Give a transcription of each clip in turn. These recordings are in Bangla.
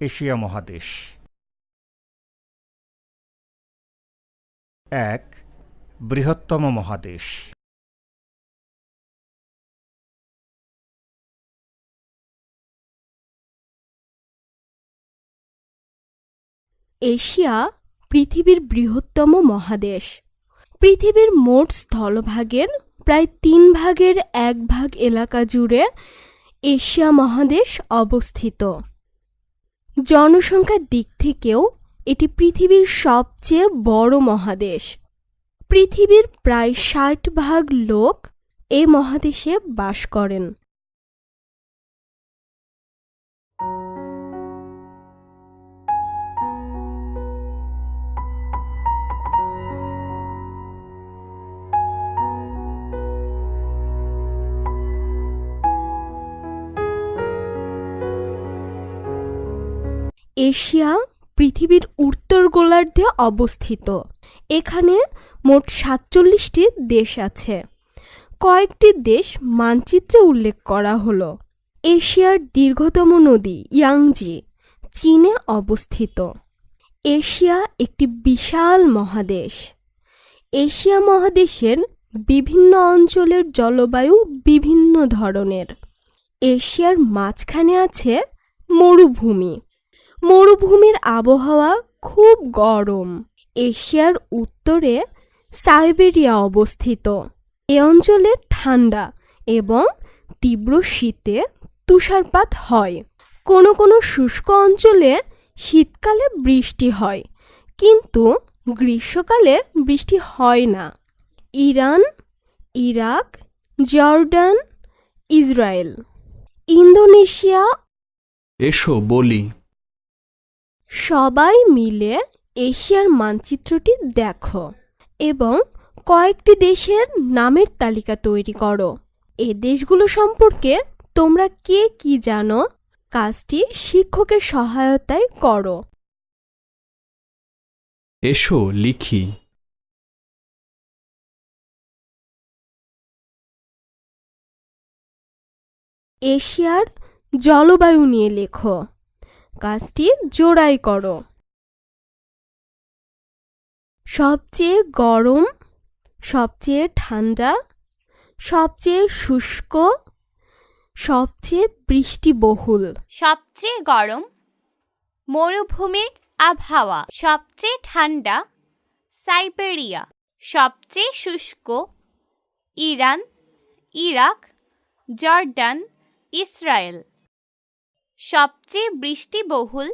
এশিয়া মহাদেশ। 1. বৃহত্তম মহাদেশ। এশিয়া পৃথিবীর বৃহত্তম মহাদেশ। পৃথিবীর মোট স্থলভাগের প্রায় 3 ভাগের 1 ভাগ এলাকা জুড়ে এশিয়া মহাদেশ অবস্থিত। জনসংখ্যার দিক থেকেও এটি পৃথিবীর সবচেয়ে বড় মহাদেশ। পৃথিবীর প্রায় 60 ভাগ লোক এই মহাদেশে বাস করেন। এশিয়া পৃথিবীর উত্তর গোলার্ধে অবস্থিত। এখানে মোট 47টি দেশ আছে। কয়েকটি দেশ মানচিত্রে উল্লেখ করা হলো। এশিয়ার দীর্ঘতম নদী ইয়াংজি চীনে অবস্থিত। এশিয়া একটি বিশাল মহাদেশ। এশিয়া মহাদেশের বিভিন্ন অঞ্চলের জলবায়ু বিভিন্ন ধরনের। এশিয়ার মাঝখানে আছে মরুভূমি। মরুভূমির আবহাওয়া খুব গরম। এশিয়ার উত্তরে সাইবেরিয়া অবস্থিত। এ অঞ্চলে ঠান্ডা এবং তীব্র শীতে তুষারপাত হয়। কোনো কোনো শুষ্ক অঞ্চলে শীতকালে বৃষ্টি হয়, কিন্তু গ্রীষ্মকালে বৃষ্টি হয় না। Iran, Iraq, Jordan, Israel, Indonesia. এসো বলি। সবাই মিলে এশিয়ার মানচিত্রটি দেখো এবং কয়েকটি দেশের নামের তালিকা তৈরি করো। এ দেশগুলো সম্পর্কে তোমরা কে কি জানো, কাজটি শিক্ষকের সহায়তায় করো। এসো লিখি। এশিয়ার জলবায়ু নিয়ে লেখো। কাজটি জোড়াই করো। সবচেয়ে গরম, সবচেয়ে ঠান্ডা, সবচেয়ে শুষ্ক, সবচেয়ে বৃষ্টিবহুল। সবচেয়ে গরম মরুভূমির আবহাওয়া। সবচেয়ে ঠান্ডা সাইবেরিয়া। সবচেয়ে শুষ্ক ইরান, ইরাক, জর্ডান, ইসরায়েল। সবচেয়ে বৃষ্টিবহুল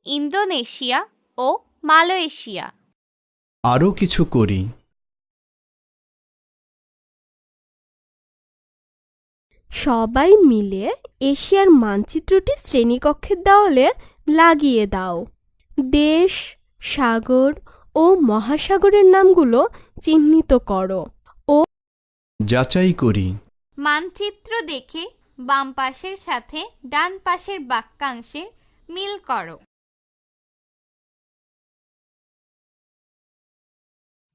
ইন্দোনেশিয়া ও মালয়েশিয়া। আরও কিছু করি। সবাই মিলে এশিয়ার মানচিত্রটি শ্রেণীকক্ষের দেওয়ালে লাগিয়ে দাও। দেশ, সাগর ও মহাসাগরের নামগুলো চিহ্নিত করো ও যাচাই করি। মানচিত্র দেখে বাম পাশের সাথে ডান পাশের বাক্যাংশে মিল করো।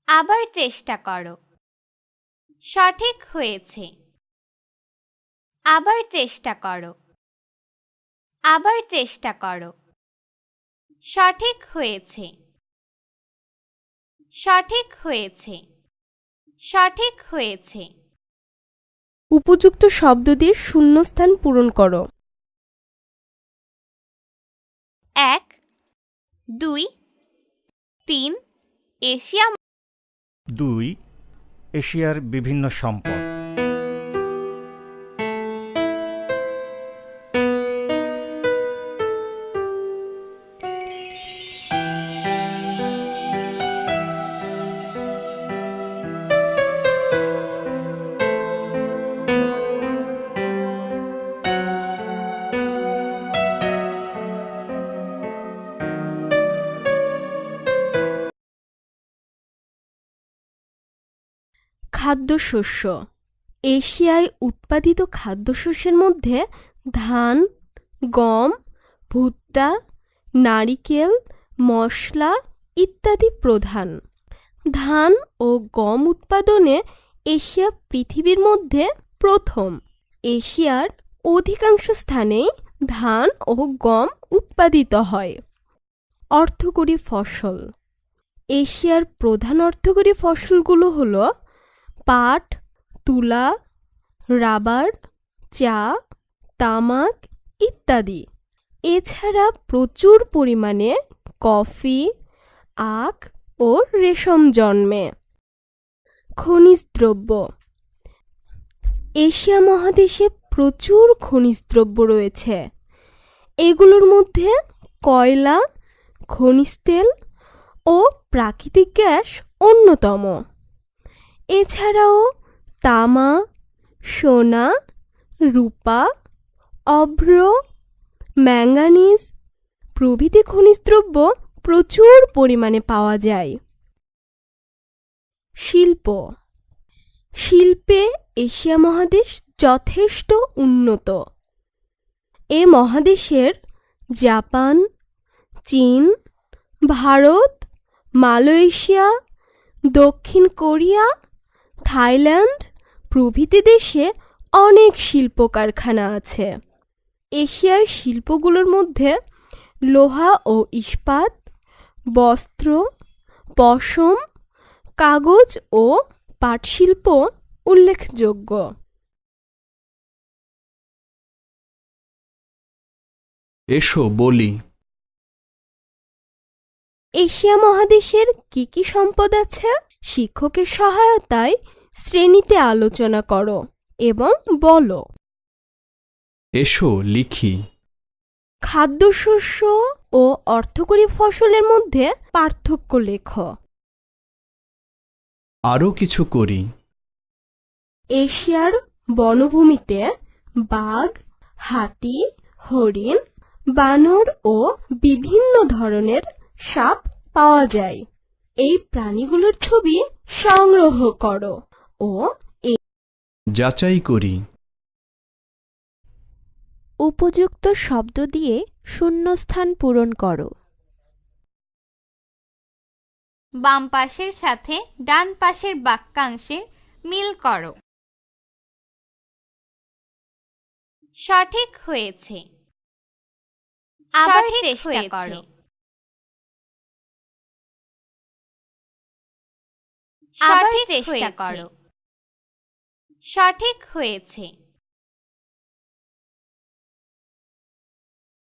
আবার চেষ্টা করো। সঠিক হয়েছে। আবার চেষ্টা করো। আবার চেষ্টা করো। সঠিক হয়েছে। সঠিক হয়েছে। সঠিক হয়েছে। উপযুক্ত শব্দ দিয়ে শূন্যস্থান পূরণ করো। 1, 2, 3 এশিয়া। 2. এশিয়ার বিভিন্ন সম্পদ। খাদ্যশস্য। এশিয়ায় উৎপাদিত খাদ্যশস্যের মধ্যে ধান, গম, ভুট্টা, নারিকেল, মশলা ইত্যাদি প্রধান। ধান ও গম উৎপাদনে এশিয়া পৃথিবীর মধ্যে প্রথম। এশিয়ার অধিকাংশ স্থানেই ধান ও গম উৎপাদিত হয়। অর্থকরী ফসল। এশিয়ার প্রধান অর্থকরী ফসলগুলো হল পাট, তুলা, রাবার, চা, তামাক ইত্যাদি। এছাড়া প্রচুর পরিমাণে কফি, আখ ও রেশম জন্মে। খনিজ দ্রব্য। এশিয়া মহাদেশে প্রচুর খনিজ দ্রব্য রয়েছে। এগুলোর মধ্যে কয়লা, খনিজ তেল ও প্রাকৃতিক গ্যাস অন্যতম। এছাড়াও তামা, সোনা, রূপা, অভ্র, ম্যাঙ্গানিজ প্রভৃতি খনিজ দ্রব্য প্রচুর পরিমাণে পাওয়া যায়। শিল্প। শিল্পে এশিয়া মহাদেশ যথেষ্ট উন্নত। এ মহাদেশের জাপান, চীন, ভারত, মালয়েশিয়া, দক্ষিণ কোরিয়া, থাইল্যান্ড প্রভৃতি দেশে অনেক শিল্প কারখানা আছে। এশিয়ার শিল্পগুলোর মধ্যে লোহা ও ইস্পাত, বস্ত্র, পশম, কাগজ ও পাট শিল্প উল্লেখযোগ্য। এসো বলি। এশিয়া মহাদেশের কি কি সম্পদ আছে? শিক্ষকের সহায়তায় শ্রেণীতে আলোচনা করো এবং বলো। এসো লিখি। খাদ্যশস্য ও অর্থকরী ফসলের মধ্যে পার্থক্য লেখো। আরও কিছু করি। এশিয়ার বনভূমিতে বাঘ, হাতি, হরিণ, বানর ও বিভিন্ন ধরনের সাপ পাওয়া যায়। এই প্রাণীগুলোর ছবি সংগ্রহ করো ও যাচাই করি। উপযুক্ত শব্দ দিয়ে শূন্যস্থান পূরণ করো। বাম পাশের সাথে ডান পাশের বাক্যাংশের মিল করো। সঠিক হয়েছে। আবার চেষ্টা করো। আবার চেষ্টা করো। সঠিক হয়েছে।